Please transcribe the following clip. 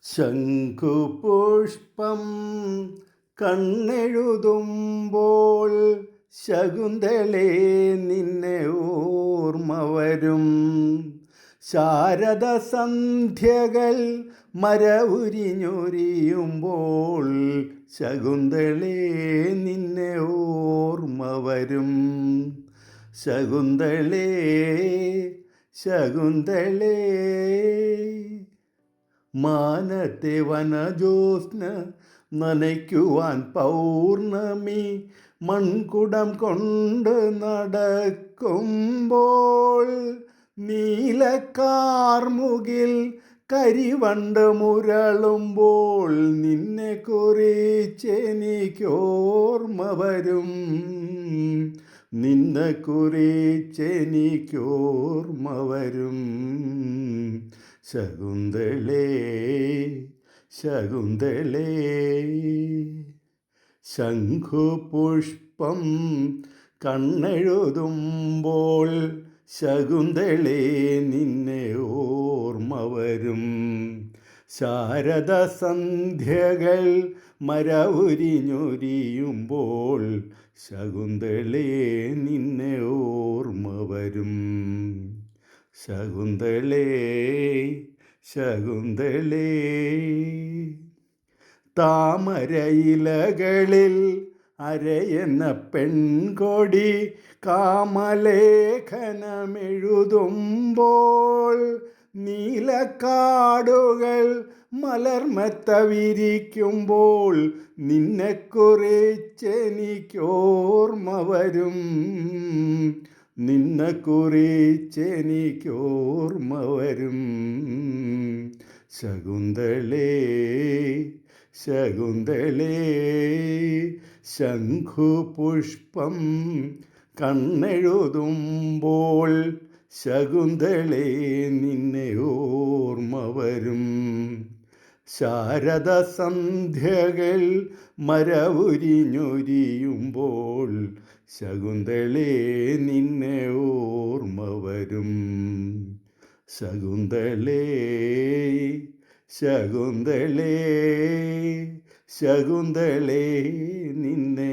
ശംഖുപുഷ്പം കണ്ണെഴുതുമ്പോൾ ശകുന്തളേ നിന്നെ ഓർമ്മ വരും. ശാരദ സന്ധ്യകൾ മരവുരിഞ്ഞൊരിയുമ്പോൾ ശകുന്തളേ നിന്നെ ഓർമ്മ വരും. ശകുന്തളേ ശകുന്തളേ മാനത്തെ വനജോത്സ്ന നനയ്ക്കുവാൻ പൗർണമി മൺകുടം കൊണ്ട് നടക്കുമ്പോൾ നീലക്കാർമുകിൽ കരിവണ്ട് മുരളുമ്പോൾ നിന്നെ കുറിച്ചെനിക്കോർമ്മ വരും. നിന്നെ കുറിച്ചെനിക്കോർമ്മ വരും. ശകുന്തളേ ശകുന്തളേ ശംഖുപുഷ്പം കണ്ണെഴുതുമ്പോൾ ശകുന്തളേ നിന്നെ ഓർമ്മ വരും. ശാരദ സന്ധ്യകൾ മരവുരിഞ്ഞൊരിയുമ്പോൾ ശകുന്തളേ നിന്നെ ഓർമ്മ വരും. ശകുന്തളേ ശകുന്തളേ താമരയിലകളിൽ അരയെന്ന പെൺകൊടി കാമലേഖനമെഴുതുമ്പോൾ നീലക്കാടുകൾ മലർമെത്ത വിരിക്കുമ്പോൾ നിന്നെക്കുറിച്ചെനിക്കോർമ്മ വരും. നിന്നെക്കുറിച്ചെനിക്കോർമ്മ വരും. ശകുന്തളേ ശകുന്തളേ ശംഖുപുഷ്പം കണ്ണെഴുതുമ്പോൾ ശകുന്തളേ നിന്നെ ഓർമ്മ വരും. ശാരദ സന്ധ്യകൾ മരവുരിഞ്ഞൊരിയുമ്പോൾ ശകുന്തളേ നിന്നെ ഓർമ്മ വരും. ശകുന്തളേ ശകുന്തളേ ശകുന്തളേ നിന്നെ